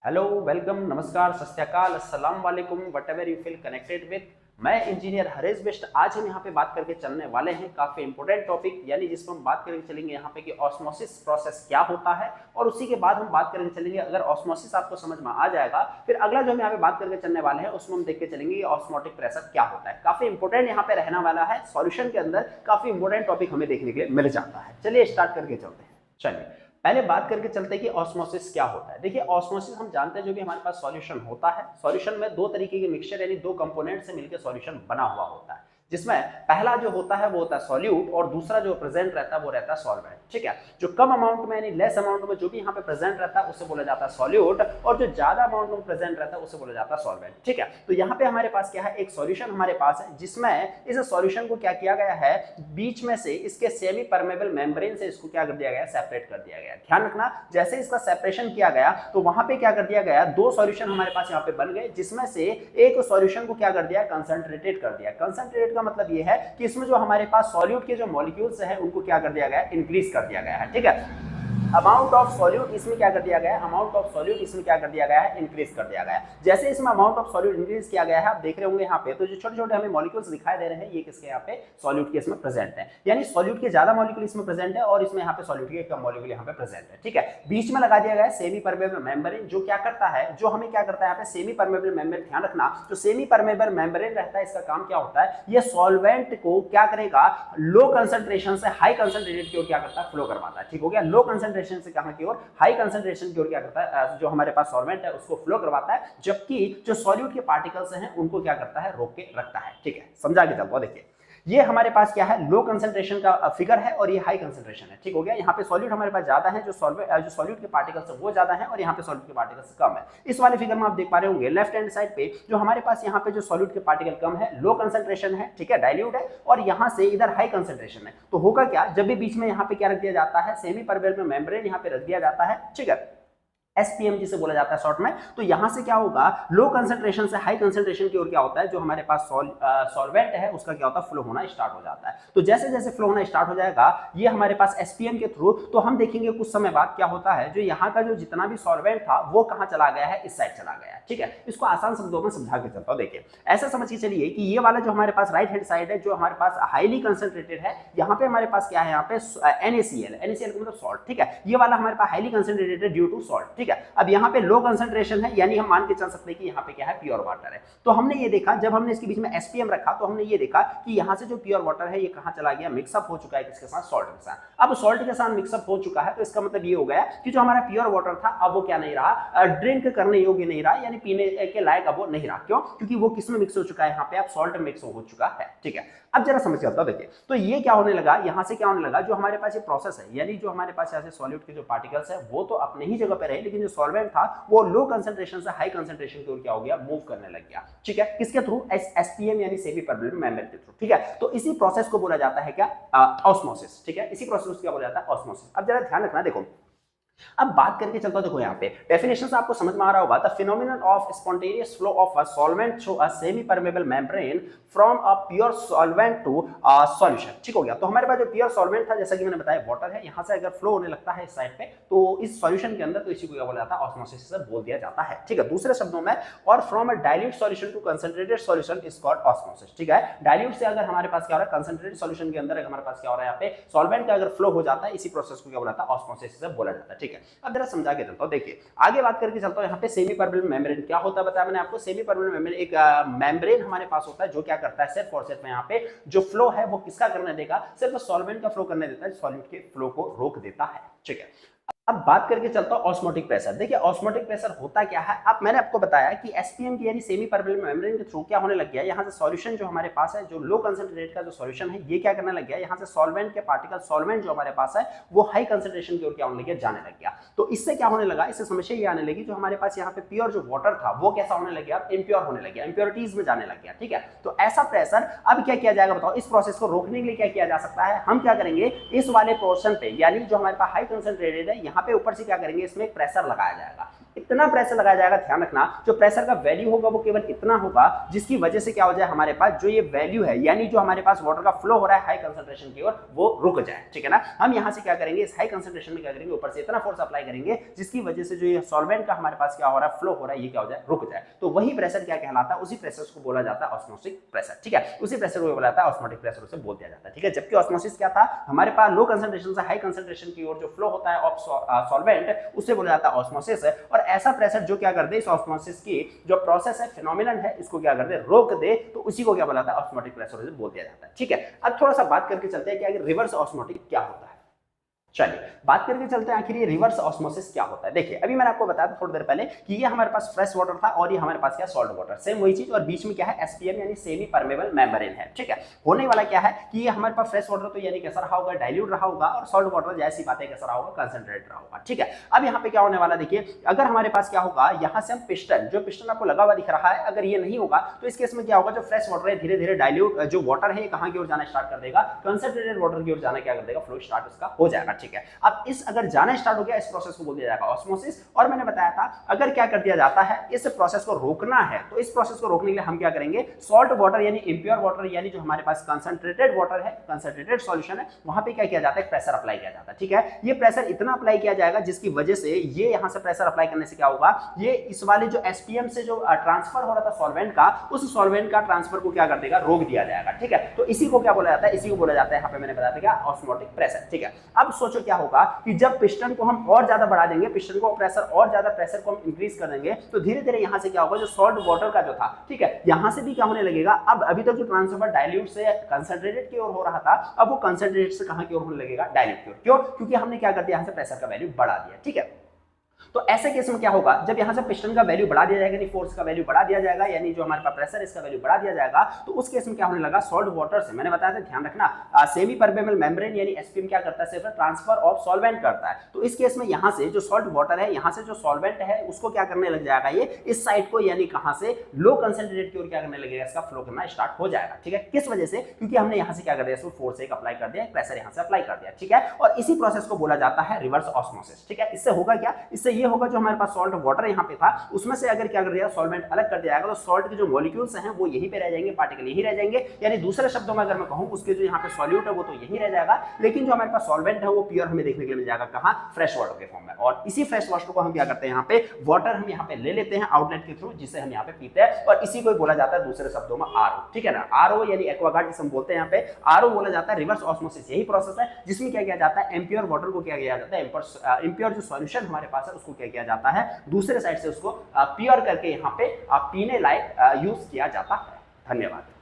Hello, welcome, नमस्कार, सत श्री अकाल, अस्सलाम वालेकुम, whatever you feel connected with. मैं इंजीनियर हरेश बिष्ट। आज हम यहाँ पे बात करके चलने वाले हैं काफी इंपॉर्टेंट टॉपिक, यानी जिसको हम बात करके चलेंगे यहाँ पे कि ऑस्मोसिस प्रोसेस क्या होता है। और उसी के बाद हम बात करके चलेंगे, अगर ऑस्मोसिस आपको समझ में आ जाएगा, फिर अगला जो हम यहाँ पे बात करके चलने वाले हैं उसमें हम देख के चलेंगे कि ऑस्मोटिक प्रेशर क्या होता है। काफी इंपॉर्टेंट यहाँ पे रहने वाला है। सॉल्यूशन के अंदर काफी इंपॉर्टेंट टॉपिक हमें देखने के लिए मिल जाता है। चलिए स्टार्ट करके चलते हैं। चलिए पहले बात करके चलते हैं कि ऑस्मोसिस क्या होता है। देखिए, ऑस्मोसिस हम जानते हैं जो भी हमारे पास सॉल्यूशन होता है, सॉल्यूशन में दो तरीके के मिक्सचर यानी दो कंपोनेंट से मिलकर सॉल्यूशन बना हुआ होता है, जिसमें पहला जो होता है वो होता है सॉल्यूट और दूसरा जो प्रेजेंट रहता है वो रहता है सॉल्वेंट। ठीक है, जो कम अमाउंट में यानी लेस अमाउंट में जो भी यहाँ पे प्रेजेंट रहता है उसे बोला जाता है सॉल्यूट, और जो ज्यादा अमाउंट में प्रेजेंट रहता है उसे बोला जाता है सॉल्वेंट। ठीक है, तो यहाँ पे हमारे पास क्या है, एक सॉल्यूशन हमारे पास है, जिसमें इस सॉल्यूशन को क्या किया गया है, बीच में से इसके सेमी परमेबल मेम्ब्रेन से इसको क्या कर दिया गया, सेपरेट कर दिया गया। ध्यान रखना, जैसे इसका सेपरेशन किया गया तो वहां पे क्या कर दिया गया, दो सॉल्यूशन हमारे पास यहाँ पे बन गए, जिसमें से एक सॉल्यूशन को क्या कर दिया, कंसंट्रेटेड कर दिया। कंसंट्रेटेड का मतलब ये है कि इसमें जो हमारे पास सॉल्यूट के जो मॉलिक्यूल्स हैं उनको क्या कर दिया गया, इंक्रीज कर दिया गया है। ठीक है, अमाउंट ऑफ सॉल्यूट इसमें क्या कर दिया गया है, अमाउंट ऑफ सॉल्यूट इसमें क्या कर दिया गया है, इंक्रीज कर दिया गया है। जैसे इसमें अमाउंट ऑफ सॉल्यूट इंक्रीज किया गया है, आप देख रहे होंगे यहाँ पे तो जो छोटे छोटे हमें मॉलिक्यूल्स दिखाई दे रहे हैं, ये किसके यहाँ पे, सॉल्यूट के इसमें प्रेजेंट है। यानी सॉल्यूट के ज्यादा मॉलिक्यूल इसमें प्रेजेंट है और इसमें यहाँ पे सॉल्यूट के कम मॉलिक्यूल यहाँ पे प्रेजेंट है। ठीक है, बीच में लगा दिया गया है सेमी परमेबल मेम्ब्रेन, जो क्या करता है, जो हमें क्या करता है यहाँ पे सेमी परमेबल मेम्ब्रेन। ध्यान रखना, जो सेमी परमेबल मेम्ब्रेन रहता है इसका काम क्या होता है, ये सॉल्वेंट को क्या करेगा, लो कंसंट्रेशन से हाई कंसंट्रेटेड की ओर क्या करता है, फ्लो करवाता है। ठीक हो गया, लो कंसंट्रेशन से कहां की ओर, हाई कंसंट्रेशन की ओर क्या करता है, जो हमारे पास सॉल्वेंट है उसको फ्लो करवाता है, जबकि जो सॉल्यूट के पार्टिकल्स हैं उनको क्या करता है, रोक के रखता है। ठीक है, समझा के चलता। देखिए, ये हमारे पास क्या है, लो कंसंट्रेशन का फिगर है और ये हाई कंसंट्रेशन है। ठीक हो गया, यहाँ पे सॉल्यूट हमारे पास ज्यादा है, जो सॉल्यूट के पार्टिकल्स है वो ज्यादा है और यहाँ पे सॉल्यूट के पार्टिकल्स कम है। इस वाले फिगर में आप देख पा रहे होंगे लेफ्ट हैंड साइड पे जो हमारे पास यहाँ पे जो सॉल्यूट के पार्टिकल कम है, लो कंसंट्रेशन है, ठीक है, डाइल्यूट है, और यहाँ से इधर हाई कंसंट्रेशन है। तो होगा क्या, जब भी बीच में यहाँ पे क्या रख दिया जाता है, सेमी परमेबल मेम्ब्रेन यहाँ पे रख दिया जाता है, ठीक है, एसपीएम जिसे बोला जाता है शॉर्ट में, तो यहां से क्या होगा, लो कंसंट्रेशन से हाई कंसंट्रेशन की ओर क्या होता है, जो हमारे पास सॉल्वेंट है उसका क्या होता है, फ्लो होना स्टार्ट हो जाता है। तो जैसे जैसे फ्लो होना स्टार्ट हो जाएगा ये हमारे पास एसपीएम के थ्रू, तो हम देखेंगे कुछ समय बाद क्या होता है, जो यहाँ का जो जितना भी सॉल्वेंट था वो कहाँ चला गया है, इस साइड चला गया है। ठीक है, इसको आसान शब्दों में समझा के चलता हूं। देखिए, ऐसा समझ के चलिए कि ये वाला जो हमारे पास राइट हैंड साइड है, जो हमारे पास हाईली कंसंट्रेटेड है, यहाँ पे हमारे पास क्या है, यहाँ पे NaCl का मतलब सॉल्ट। ठीक है, ये वाला हमारे पास हाईली कंसंट्रेटेड है ड्यू टू सॉल्ट। ठीक है, अब यहाँ पे लो कंसंट्रेशन है, यानी हम मान के चल सकते हैं कि यहाँ पे क्या है, प्योर वाटर है। तो हमने ये देखा, जब हमने इसके बीच में एसपीएम रखा तो हमने ये देखा कि यहाँ से जो प्योर वाटर है ये कहाँ चला गया, मिक्सअप हो चुका है किसके साथ, सॉल्ट के साथ। अब सॉल्ट के साथ मिक्सअप हो चुका है तो इसका मतलब ये हो गया कि जो हमारा प्योर वाटर था अब वो क्या नहीं रहा, ड्रिंक करने योग्य नहीं रहा, यानी पीने के लायक अब वो नहीं रहा। क्यों, क्योंकि वो किसमें मिक्स हो चुका है, यहाँ पे अब सॉल्ट मिक्स हो चुका है। ठीक है, अब जरा समझ चलता, देखिए, तो ये क्या होने लगा, यहाँ से क्या होने लगा, जो हमारे पास ये प्रोसेस है, यानी जो हमारे पास यहाँ से सॉल्यूट के जो पार्टिकल्स है वो तो अपने ही जगह पे रहे, लेकिन जो सॉल्वेंट था वो लो कंसंट्रेशन से हाई कंसंट्रेशन की ओर क्या हो गया, मूव करने लग गया। ठीक है, किसके थ्रू, एसपीएम यानी सेमी परमेबल मेम्ब्रेन के थ्रू। ठीक है, तो इसी प्रोसेस को बोला जाता है क्या, ऑस्मोसिस। ठीक है, इसी प्रोसेस को क्या बोला जाता है, ऑस्मोसिस। अब जरा ध्यान रखना, देखो अब बात करके चलता हूं, देखो यहाँ पे डेफिनेशन से आपको समझ में आ रहा होगा, the phenomenon of spontaneous flow of a solvent through a semi permeable membrane from a pure solvent to solution. ठीक हो गया, तो हमारे पास जो प्योर सॉल्वेंट था, जैसा कि मैंने बताया वाटर है, यहाँ से अगर फ्लो होने लगता है इस साइड पे तो इस सॉल्यूशन के अंदर, तो इसी को क्या बोला जाता है, ऑस्मोसिस से बोल दिया जाता है। ठीक है, दूसरे शब्दों में, और from a dilute solution to concentrated solution is called osmosis. ठीक है, डाइल्यूट से अगर हमारे पास क्या हो रहा है, कंसंट्रेटेड सॉल्यूशन के अंदर हमारे पास क्या हो रहा है, यहाँ पे सॉल्वेंट का अगर फ्लो हो जाता है, इसी प्रोसेस को क्या बोला जाता है, ऑस्मोसिस से बोला जाता है। ठीक है, अब जरा समझा के चलता हूं। देखिए, आगे बात करके चलता हूं, यहाँ पे सेमी परमेबल मेम्ब्रेन क्या होता है, बताया मैंने आपको। सेमी परमेबल मेम्ब्रेन एक मेम्ब्रेन हमारे पास होता है जो क्या करता है, सिर्फ और सिर्फ यहाँ पे जो फ्लो है वो किसका करने देगा, सिर्फ सॉल्वेंट का फ्लो करने देता है, सॉल्यूट के फ्लो को रोक देता है। ठीक है, अब बात करके चलता हूं ऑस्मोटिक प्रेशर। देखिए, ऑस्मोटिक प्रेशर होता क्या है, अब मैंने आपको बताया कि एसपीएम की यानी सेमी परमेबल मेम्ब्रेन के थ्रू क्या होने लग गया, यहाँ से सॉल्यूशन जो हमारे पास है, जो लो कंसंट्रेटेड का जो सॉल्यूशन है, ये क्या करने लग गया, यहाँ से सॉल्वेंट के पार्टिकल, सॉल्वेंट जो हमारे पास है वो हाई कंसंट्रेशन की ओर क्या होने लग गया, जाने लग गया। तो इससे क्या होने लगा, इससे समस्या ये आने लगी, जो हमारे पास यहाँ पे प्योर जो वाटर था वो कैसा होने लग गया, इम्प्योर होने लग गया, इम्प्योरिटीज में जाने लग गया। ठीक है, तो ऐसा प्रेशर अब क्या किया जाएगा, बताओ, इस प्रोसेस को रोकने के लिए क्या किया जा सकता है, हम क्या करेंगे, इस वाले पोर्शन पे, यानी जो हमारे पास हाई कंसंट्रेटेड है, यहाँ पे ऊपर से क्या करेंगे, इसमें एक प्रेशर लगाया जाएगा। इतना प्रेशर लगाया जाएगा, ध्यान रखना जो प्रेशर का वैल्यू होगा वो केवल इतना होगा जिसकी वजह से क्या हो जाए, हमारे पास जो ये वैल्यू है यानी जो हमारे पास वाटर का फ्लो हो रहा है हाई कंसंट्रेशन की ओर वो रुक जाए, ठीक है ना। हम यहां से क्या करेंगे, इस हाई कंसंट्रेशन में क्या करेंगे, ऊपर से इतना फोर्स अप्लाई करेंगे जिसकी वजह से जो ये सॉल्वेंट का हमारे पास क्या हो रहा है, फ्लो हो रहा है, ये क्या हो जाए, रुक जाए। तो वही प्रेशर क्या कहलाता है, उसी प्रेशर को बोला जाता है ऑस्मोटिक प्रेशर, ठीक है। उसी प्रेशर को बोला जाता है ऑस्मोटिक प्रेशर, उसे बोल दिया जाता है, ठीक है। जबकि ऑस्मोसिस क्या था, हमारे पास लो कंसंट्रेशन से हाई कंसंट्रेशन की ओर जो फ्लो होता है ऑफ सॉल्वेंट, उसे बोला जाता है ऑस्मोसिस। और ऐसा प्रेशर जो क्या कर दे, इस ऑस्मोसिस की जो प्रोसेस है, फिनोमिनन है, इसको क्या कर दे, रोक दे, तो उसी को क्या बोला जाता है, ऑस्मोटिक प्रेशर बोल दिया जाता है, ठीक है। अब थोड़ा सा बात करके चलते हैं कि आगे रिवर्स ऑस्मोटिक क्या होता है। चलिए बात करके चलते हैं आखिर ये रिवर्स ऑस्मोसिस क्या होता है। देखिए अभी मैंने आपको बताया था थोड़ी देर पहले कि ये हमारे पास फ्रेश वाटर था और ये हमारे पास क्या, सॉल्ट वाटर, सेम वही चीज, और बीच में क्या है, एसपीएम यानी सेमी परमेबल मेम्ब्रेन है, ठीक है। होने वाला क्या है कि ये हमारे पास फ्रेश वाटर तो यानी कैसा रहा होगा, डाइल्यूट रहा होगा, और सॉल्ट वाटर जैसी बातें कैसा रहा होगा, कंसंट्रेट रहा होगा, ठीक है। अब यहाँ पे क्या होने वाला, देखिए अगर हमारे पास क्या होगा, यहाँ से हम पिस्टन, जो पिस्टन आपको लगा हुआ दिख रहा है, अगर ये नहीं होगा तो इस केस में क्या होगा, जो फ्रेश वाटर है धीरे धीरे डाइल्यूट जो वाटर है कहाँ की ओर जाना स्टार्ट कर देगा, कंसंट्रेटेड वाटर की ओर जाना क्या कर देगा, फ्लो स्टार्ट उसका हो जाएगा, ठीक है। अब इस अगर जाना स्टार्ट हो गया, इस प्रोसेस को बोल दिया जाएगा ऑस्मोसिस। और मैंने बताया था अगर क्या कर दिया जाता है, इस प्रोसेस को रोकना है, तो इस प्रोसेस को रोकने के लिए हम क्या करेंगे, सॉल्ट वाटर यानी इंप्योर वाटर यानी जो हमारे पास कंसंट्रेटेड वाटर है, कंसंट्रेटेड सॉल्यूशन है, वहां पे क्या किया जाता है, प्रेशर अप्लाई किया जाता है, ठीक है। ये प्रेशर इतना अप्लाई किया जाएगा जिसकी वजह से ये यहां से प्रेशर अप्लाई करने से क्या होगा, ये इस वाले जो एसपीएम से जो ट्रांसफर हो रहा था सॉल्वेंट का, उस सॉल्वेंट का ट्रांसफर को क्या कर देगा, रोक दिया जाएगा, ठीक है। तो इसी को क्या बोला जाता है, इसी को बोला जाता है, यहाँ पे मैंने बताया था क्या, ऑस्मोटिक प्रेशर, ठीक है। अब सोचो क्या होगा कि जब पिस्टन को हम और ज्यादा बढ़ा देंगे, पिस्टन को प्रेशर और ज्यादा प्रेशर को हम इंक्रीज कर देंगे, तो धीरे धीरे यहां से क्या होगा, जो सॉल्ट वाटर का जो था, ठीक है, यहां से भी क्या होने लगेगा, अब अभी तक जो ट्रांसफर डाइल्यूट से कंसंट्रेटेड की ओर हो रहा था, अब वो कंसंट्रेटेड से कहां की ओर होने लगेगा, डाइल्यूट की ओर। क्यों? क्योंकि हमने क्या कर दिया, यहां से प्रेशर का वैल्यू बढ़ा दिया, ठीक है। तो ऐसे केस में क्या होगा, जब यहां से पिस्टन का वैल्यू बढ़ा दिया जाएगा, यानी फोर्स का वैल्यू बढ़ा दिया जाएगा, यानी जो हमारे पास प्रेशर इसका वैल्यू बढ़ा दिया जाएगा, तो उस केस में क्या होने लगा, सॉल्ट वाटर से, मैंने बताया था ध्यान रखना, सेमी परमेबल मेम्ब्रेन यानी एसपीएम क्या करता है, सिर्फ ट्रांसफर ऑफ सॉल्वेंट करता है। तो इस केस में यहां से जो सॉल्ट वाटर है, यहां से जो सॉल्वेंट है उसको क्या करने लग जाएगा, ये इस साइड को यानी कहां से, लो कंसंट्रेटेड की ओर क्या करने लगेगा, इसका फ्लो करना स्टार्ट हो जाएगा, ठीक है। किस वजह से, क्योंकि हमने यहां से क्या कर दिया, इसको फोर्स एक अप्लाई कर दिया, प्रेशर यहां से अप्लाई कर दिया, ठीक है। और इसी प्रोसेस को बोला जाता है रिवर्स ऑस्मोसिस, ठीक है। इससे होगा क्या, इससे ये होगा जो हमारे पास सॉल्ट वाटर यहाँ पे था, उसमें से अगर क्या कर दिया, सॉल्वेंट अलग कर दिया जाएगा, तो सॉल्ट के जो मॉलिक्यूल्स हैं वो यहीं पे रह जाएंगे, पार्टिकल यहीं रह जाएंगे, यानी दूसरे शब्दों में अगर मैं कहूं, उसके जो यहाँ पे सॉल्यूट है वो तो यहीं रह जाएगा, लेकिन जो हमारे पास सॉल्वेंट है वो प्योर हमें देखने के लिए मिल जाएगा कहां, फ्रेश वाटर के फॉर्म में। और इसी फ्रेश वाटर को हम क्या करते हैं, यहाँ पे वाटर हम यहाँ पे ले लेते हैं आउटलेट के थ्रू, जिसे हम यहाँ पे पीते हैं, और इसी को बोला जाता है दूसरे शब्दों में आरओ, ठीक है ना। आरओ यानी एक्वागार्ड जिसे हम बोलते हैं, यहाँ पे आरओ बोला जाता है। रिवर्स ऑस्मोसिस यही प्रोसेस है जिसमें क्या किया जाता है, इम्प्योर वाटर को क्या किया जाता है, इम्प्योर जो सॉल्यूशन हमारे पास है उसको क्या किया जाता है, दूसरे साइड से उसको प्योर करके यहाँ पे पीने लायक यूज किया जाता है। धन्यवाद।